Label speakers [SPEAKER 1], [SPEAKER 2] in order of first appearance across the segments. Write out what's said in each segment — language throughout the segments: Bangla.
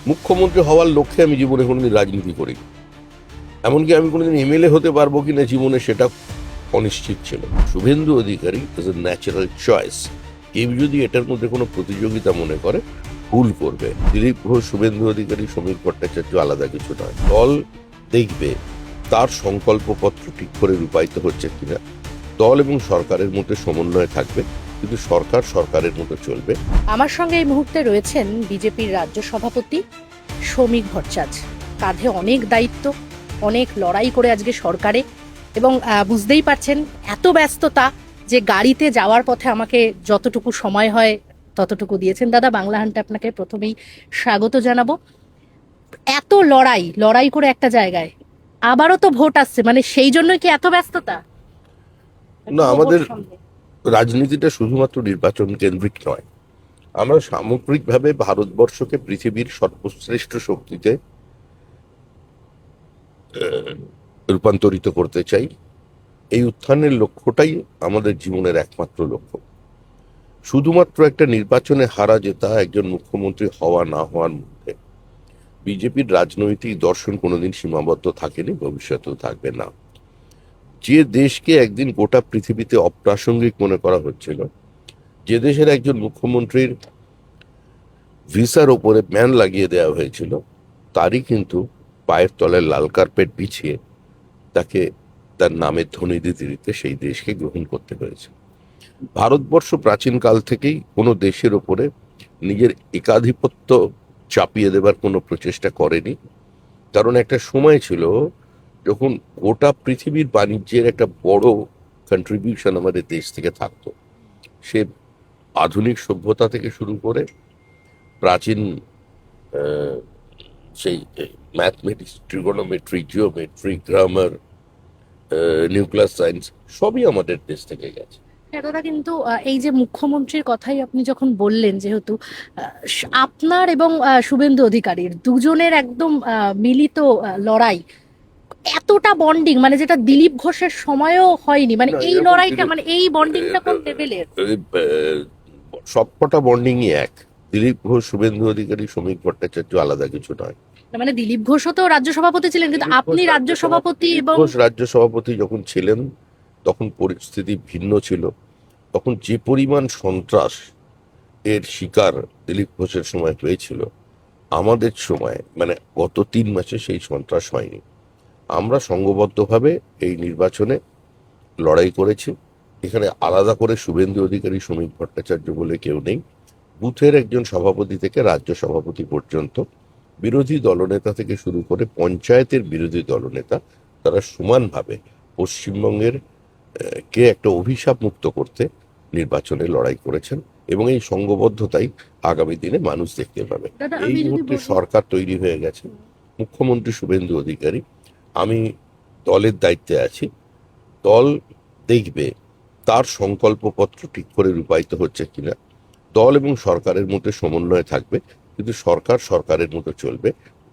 [SPEAKER 1] মুখ্যমন্ত্রী হওয়ার লক্ষ্যে আমি জীবনে কোনোদিন রাজনীতি করিনি। এমনকি আমি কোনোদিন এমএলএ হতে পারবো কিনা জীবনে সেটা অনিশ্চিত ছিল। Suvendu Adhikari is a natural choice. কেউ যদি এটার মধ্যে কোনো প্রতিযোগিতা মনে করে ভুল করবে। দিলীপ ঘোষ, শুভেন্দু অধিকারী, সমীর ভট্টাচার্য আলাদা কিছু নয়। দল দেখবে তার সংকল্পপত্র ঠিক করে রূপায়িত হচ্ছে কিনা। দল এবং সরকারের মধ্যে সমন্বয় থাকবে, কিন্তু সরকার সরকারের মতো চলবে।
[SPEAKER 2] আমার সঙ্গে এই মুহূর্তে রয়েছেন বিজেপির রাজ্য সভাপতি সমীর ভট্টাচার্য। কাঁধে অনেক দায়িত্ব, অনেক লড়াই করে আজকে সরকারে, এবং বুঝতেই পারছেন এত ব্যস্ততা যে গাড়িতে যাওয়ার পথে আমাকে যতটুকু সময় হয় ততটুকু দিয়েছেন। দাদা, বাংলা হান্টে আপনাকে প্রথমেই স্বাগত জানাবো। এত লড়াই লড়াই করে একটা জায়গায়, আবারও তো ভোট আসছে, মানে সেই জন্যই কি এত ব্যস্ততা?
[SPEAKER 1] না, আমাদের রাজনীতিটা শুধুমাত্র নির্বাচন কেন্দ্রিক নয়। আমরা সামগ্রিকভাবে ভারতবর্ষকে পৃথিবীর সর্বশ্রেষ্ঠ শক্তিতে রূপান্তরিত করতে চাই। এই উত্থানের লক্ষ্যটাই আমাদের জীবনের একমাত্র লক্ষ্য। শুধুমাত্র একটা নির্বাচনে হারা জেতা, একজন মুখ্যমন্ত্রী হওয়া না হওয়ার মধ্যে বিজেপির রাজনৈতিক দর্শন কোনোদিন সীমাবদ্ধ থাকেনি, ভবিষ্যতেও থাকবে না। যে দেশকে একদিন গোটা পৃথিবীতে অপ্রাসঙ্গিক মনে করা হচ্ছিল, যে দেশের একজন মুখ্যমন্ত্রীর ভিসার ওপরে ব্যান লাগিয়ে দেওয়া হয়েছিল, তারই কিন্তু পায়ের তলায় লাল কার্পেট বিছিয়ে তাকে তার নামের ধ্বনি দিতে দিতে সেই দেশকে গ্রহণ করতে হয়েছে। ভারতবর্ষ প্রাচীনকাল থেকেই কোনো দেশের ওপরে নিজের একাধিপত্য চাপিয়ে দেবার কোনো প্রচেষ্টা করেনি। কারণ একটা সময় ছিল যখন গোটা পৃথিবীর বাণিজ্যের একটা বড় কন্ট্রিবিউশন আমাদের দেশ থেকে থাকতো। সে আধুনিক সভ্যতা থেকে শুরু করে প্রাচীন আহ, সেই mathematics, trigonometry, geometry, grammar, nuclear science সবই আমাদের দেশ থেকে গেছে।
[SPEAKER 2] হ্যাঁ দাদা, কিন্তু এই যে মুখ্যমন্ত্রীর কথাই আপনি যখন বললেন, যেহেতু আপনার এবং শুভেন্দু অধিকারীর দুজনের একদম মিলিত লড়াই, এতটা বন্ডিং, মানে যেটা দিলীপ ঘোষের সময়ও হয়নি, মানে
[SPEAKER 1] না,
[SPEAKER 2] এই
[SPEAKER 1] এরকম
[SPEAKER 2] লড়াইটা, মানে এই বন্ডিংটা কোন লেভেলের?
[SPEAKER 1] সবকটা বন্ডিংই এক। দিলীপ ঘোষ, শুভেন্দু অধিকারী, সমীর ভট্টাচার্য আলাদা কিছু নয়।
[SPEAKER 2] মানে দিলীপ ঘোষও তো রাজ্য সভাপতি ছিলেন, কিন্তু আপনি রাজ্য সভাপতি
[SPEAKER 1] দিলীপ
[SPEAKER 2] এবং
[SPEAKER 1] ঘোষ রাজ্য সভাপতি যখন ছিলেন তখন পরিস্থিতি ভিন্ন ছিল। তখন যে পরিমাণ সন্ত্রাস এর শিকার দিলীপ ঘোষের সময় হয়েছিল, আমাদের সময় মানে গত 3 মাসে সেই সন্ত্রাস হয়নি। আমরা সংঘবদ্ধভাবে এই নির্বাচনে লড়াই করেছি। এখানে আলাদা করে শুভেন্দু অধিকারী, সমীর ভট্টাচার্য বলে কেউ নেই। বুথের একজন সভাপতি থেকে রাজ্য সভাপতি পর্যন্ত, বিরোধী দলনেতা থেকে শুরু করে পঞ্চায়েতের বিরোধী দলনেতা, তারা সমানভাবে পশ্চিমবঙ্গের কে একটা অভিশাপ মুক্ত করতে নির্বাচনে লড়াই করেছেন, এবং এই সংঘবদ্ধতাই আগামী দিনে মানুষ দেখতে পাবে।
[SPEAKER 2] দাদা
[SPEAKER 1] এই
[SPEAKER 2] আমি যদি
[SPEAKER 1] মুহূর্তে
[SPEAKER 2] বলি,
[SPEAKER 1] সরকার তৈরি হয়ে গেছে, মুখ্যমন্ত্রী শুভেন্দু অধিকারী, আমি দলের দায়িত্বে আছি। দল দেখবে তার সংকল্পপত্র ঠিক করে রূপায়িত হচ্ছে কিনা। দল এবং সরকারের মধ্যে সমন্বয় থাকবে, কিন্তু সরকার সরকারের মতো চলবে।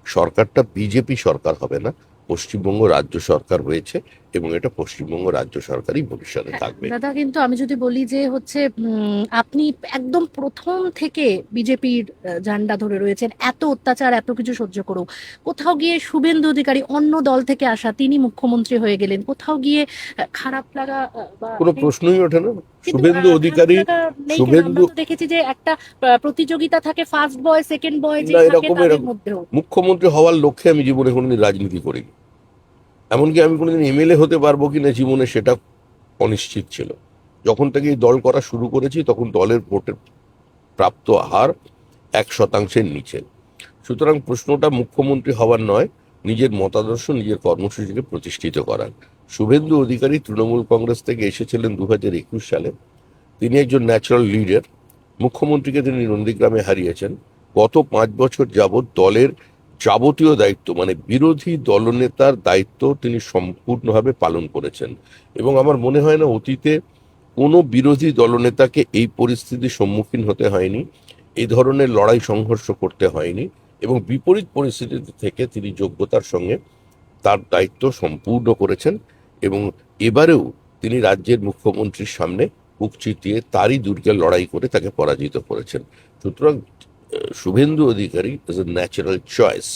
[SPEAKER 1] সরকারটা বিজেপি সরকার হবে না, পশ্চিমবঙ্গ রাজ্য সরকার হয়েছে, এবং এটা পশ্চিমবঙ্গ রাজ্য সরকারই ভবিষ্যতে
[SPEAKER 2] হ্যাঁ,
[SPEAKER 1] থাকবে।
[SPEAKER 2] দাদা কিন্তু আমি যদি বলি যে হচ্ছে আপনি একদম প্রথম থেকে বিজেপির ঝান্ডা ধরে রয়েছেন, এত অত্যাচার এত কিছু সহ্য করেও কোথাও গিয়ে শুভেন্দু অধিকারী অন্য দল থেকে আসা, তিনি মুখ্যমন্ত্রী হয়ে গেলেন, কোথাও গিয়ে খারাপ লাগা বা
[SPEAKER 1] কোনো প্রশ্নই ওঠে না।
[SPEAKER 2] কিন্তু
[SPEAKER 1] শুভেন্দু
[SPEAKER 2] খারাপ
[SPEAKER 1] অধিকারী,
[SPEAKER 2] লাগা নেই কেন? আমরা
[SPEAKER 1] শুভেন্দু
[SPEAKER 2] তো দেখেছি যে একটা প্রতিযোগিতা থাকে, ফার্স্ট বয় সেকেন্ড বয় যে
[SPEAKER 1] না,
[SPEAKER 2] থাকে
[SPEAKER 1] এরকম
[SPEAKER 2] তাদের
[SPEAKER 1] এরকম
[SPEAKER 2] মধ্যেও।
[SPEAKER 1] মুখ্যমন্ত্রী হওয়ার লক্ষ্যে আমি জীবনে কোনোদিন রাজনীতি করিনি। এমনকি আমি কোনোদিন এমএলএ হতে পারবো কিনা জীবনে সেটা অনিশ্চিত ছিল। যখন থেকে এই দল করা শুরু করেছি তখন দলের ভোটের প্রাপ্ত হার 1%-এর নিচে। সুতরাং প্রশ্নটা মুখ্যমন্ত্রী হওয়ার নয়, নিজের মতাদর্শ, নিজের কর্মসূচিকে প্রতিষ্ঠিত করার। শুভেন্দু অধিকারী তৃণমূল কংগ্রেস থেকে এসেছিলেন 2021 সালে। তিনি একজন ন্যাচারাল লিডার। মুখ্যমন্ত্রীকে তিনি নন্দীগ্রামে হারিয়েছেন। গত 5 বছর যাবৎ দলের যাবতীয় দায়িত্ব, মানে বিরোধী দলনেতার দায়িত্ব তিনি সম্পূর্ণভাবে পালন করেছেন, এবং আমার মনে হয় না অতীতে কোনো বিরোধী দলনেতাকে এই পরিস্থিতির সম্মুখীন হতে হয়নি, এই ধরনের লড়াই সংঘর্ষ করতে হয়নি, এবং বিপরীত পরিস্থিতি থেকে তিনি যোগ্যতার সঙ্গে তার দায়িত্ব সম্পূর্ণ করেছেন। এবং এবারেও তিনি রাজ্যের মুখ্যমন্ত্রীর সামনে বুক চিতিয়ে তারই দুর্গে লড়াই করে তাকে পরাজিত করেছেন। সুতরাং Suvendu Adhikari is a natural choice.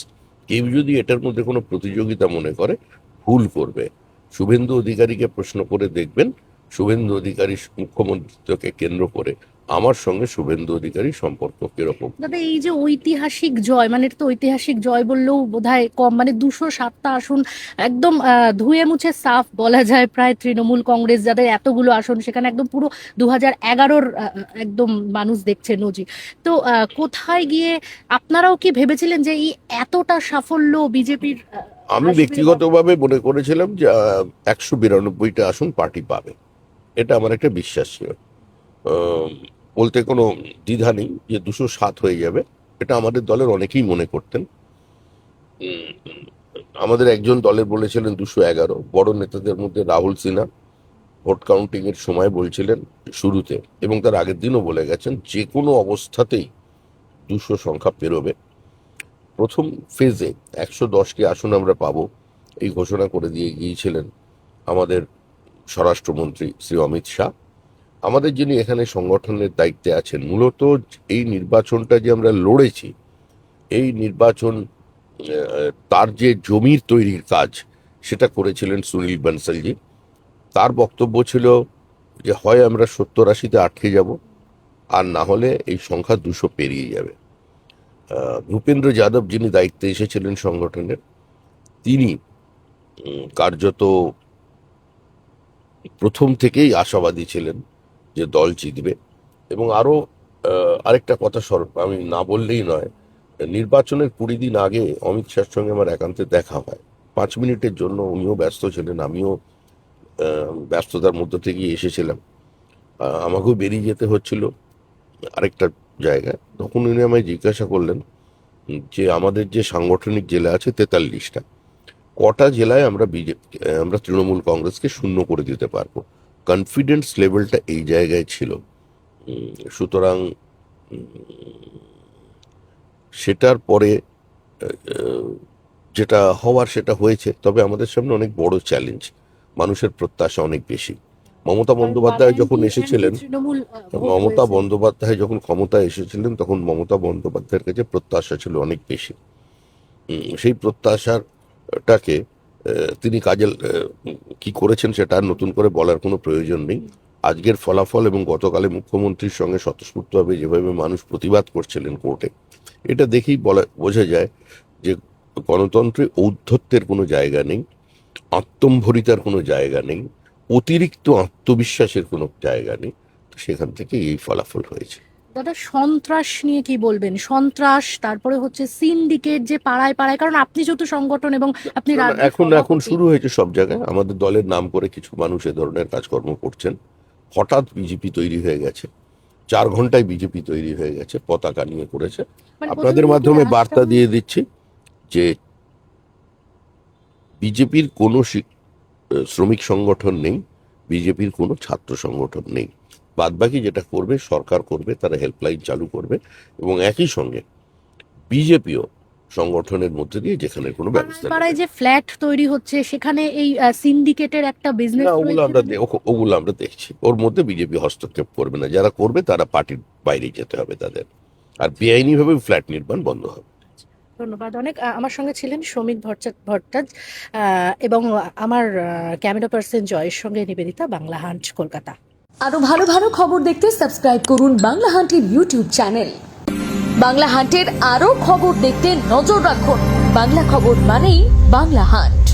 [SPEAKER 1] কেউ যদি এটার মধ্যে কোনো প্রতিযোগিতা মনে করে, ভুল করবে। শুভেন্দু অধিকারীকে প্রশ্ন করে দেখবেন, শুভেন্দু অধিকারী মুখ্যমন্ত্রীকে কেন্দ্র করে আমার সঙ্গে শুভেন্দু অধিকারীর সম্পর্ক কিরকম।
[SPEAKER 2] দাদা, এই যে ঐতিহাসিক জয়, মানে এটা তো ঐতিহাসিক জয় বললেও বোধহয় কম, মানে 207টা আসন একদম ধুয়ে মুছে সাফ বলা যায়। প্রায় তৃণমূল কংগ্রেস যাদের এতগুলো আসন, সেখানে একদম পুরো 2011-র একদম মানুষ দেখছে নজির। তো কোথায় গিয়ে আপনারাও কি ভেবেছিলেন যে এই এতটা সাফল্য বিজেপির
[SPEAKER 1] আমি ব্যক্তিগতভাবে মনে করেছিলাম যে 192টা আসন পার্টি পাবে, এটা আমার একটা বিশ্বাস ছিল। বলতে কোনো দ্বিধা নেই যে 207 হয়ে যাবে, এটা আমাদের দলের অনেকেই মনে করতেন। উম, আমাদের একজন দলের বলেছিলেন 211। বড় নেতাদের মধ্যে রাহুল সিনহা ভোট কাউন্টিং এর সময় বলছিলেন শুরুতে, এবং তার আগের দিনও বলে গেছেন যে কোনো অবস্থাতেই 200 সংখ্যা পেরোবে। প্রথম ফেজে 110টি আসন আমরা পাবো, এই ঘোষণা করে দিয়ে গিয়েছিলেন আমাদের স্বরাষ্ট্রমন্ত্রী শ্রী অমিত শাহ। আমাদের যিনি এখানে সংগঠনের দায়িত্বে আছেন, মূলত এই নির্বাচনটা যে আমরা লড়েছি, এই নির্বাচন তার যে জমির তৈরির কাজ, সেটা করেছিলেন সুনীল বানসালজি। তার বক্তব্য ছিল যে হয় আমরা 70-80-তে আটকে যাব, আর না হলে এই সংখ্যা 200 পেরিয়ে যাবে। ভূপেন্দ্র যাদব যিনি দায়িত্বে এসেছিলেন সংগঠনের, তিনি কার্যত প্রথম থেকেই আশাবাদী ছিলেন যে দল জিতবে। এবং আরো আরেকটা কথা আমি না বললেই নয়, নির্বাচনের 20 দিন আগে অমিত শাহর সঙ্গে আমার একান্তে দেখা হয়। 5 মিনিটের জন্য, উনিও ব্যস্ত ছিলেন, আমিও ব্যস্ততার মধ্য থেকে এসেছিলাম। আমাকেও বেরিয়ে যেতে হচ্ছিল আরেকটা জায়গায়। তখন উনি আমায় জিজ্ঞাসা করলেন যে আমাদের যে সাংগঠনিক জেলা আছে 43টা, কটা জেলায় আমরা তৃণমূল কংগ্রেসকে শূন্য করে দিতে পারবো। কনফিডেন্স লেভেলটা এই জায়গায় ছিল। সুতরাং সেটার পরে যেটা হওয়ার সেটা হয়েছে। তবে আমাদের সামনে অনেক বড় চ্যালেঞ্জ, মানুষের প্রত্যাশা অনেক বেশি। মমতা বন্দ্যোপাধ্যায় যখন এসেছিলেন, মমতা বন্দ্যোপাধ্যায় যখন ক্ষমতায় এসেছিলেন, তখন মমতা বন্দ্যোপাধ্যায়ের কাছে প্রত্যাশা ছিল অনেক বেশি। সেই প্রত্যাশাটাকে তিনি কাজে কি করেছেন সেটা আর নতুন করে বলার কোনো প্রয়োজন নেই। আজকের ফলাফল এবং গতকালে মুখ্যমন্ত্রীর সঙ্গে স্বতঃস্ফূর্তভাবে যেভাবে মানুষ প্রতিবাদ করছিলেন কোর্টে, এটা দেখেই বোঝা যায় যে গণতন্ত্রে ঔদ্ধত্যের কোনো জায়গা নেই, আত্মম্ভরিতার কোনো জায়গা নেই, অতিরিক্ত আত্মবিশ্বাসের কোনো জায়গা নেই। সেখান থেকে এই ফলাফল হয়েছে।
[SPEAKER 2] দাদা, সন্ত্রাস নিয়ে কি বলবেন? সন্ত্রাস, তারপরে হচ্ছে সিন্ডিকেট যে পাড়ায় পাড়ায়, কারণ আপনি যেহেতু সংগঠন এবং আপনি
[SPEAKER 1] এখন শুরু হয়েছে সব জায়গায়। আমাদের দলের নাম করে কিছু মানুষ এ ধরনের কাজকর্ম করছেন। হঠাৎ বিজেপি তৈরি হয়ে গেছে, 4 ঘন্টায় বিজেপি তৈরি হয়ে গেছে, পতাকা নিয়ে করেছে। আপনাদের মাধ্যমে বার্তা দিয়ে দিচ্ছি যে বিজেপির কোনো শ্রমিক সংগঠন নেই, বিজেপির কোনো ছাত্র সংগঠন নেই। বাদবাকি যেটা করবে সরকার করবে, তারা হেল্পলাইন চালু করবে, এবং একই সঙ্গে বিজেপিও সংগঠনের মধ্যে দিয়ে যেখানে কোনো ব্যবস্থা
[SPEAKER 2] পাড়ায় যে ফ্ল্যাট তৈরি হচ্ছে, সেখানে এই সিন্ডিকেটের একটা বিজনেস,
[SPEAKER 1] ওগুলো আমরা দেখছি। ওর মধ্যে বিজেপি হস্তক্ষেপ করবে না, যারা করবে তারা পার্টির বাইরে যেতে হবে তাদের, আর বেআইনি ভাবে ফ্ল্যাট নির্মাণ বন্ধ হবে।
[SPEAKER 2] ধন্যবাদ অনেক। আমার সঙ্গে ছিলেন শ্রমিক ভট্টাচার্য এবং আমার ক্যামেরা পার্সন জয়ের সঙ্গে নিবেদিতা, বাংলা হান্ট, কলকাতা।
[SPEAKER 3] আরো ভালো ভালো খবর দেখতে সাবস্ক্রাইব করুন বাংলা হান্টের ইউটিউব চ্যানেল। বাংলা হান্টের আরো খবর দেখতে নজর রাখুন। বাংলা খবর মানেই বাংলা হান্ট।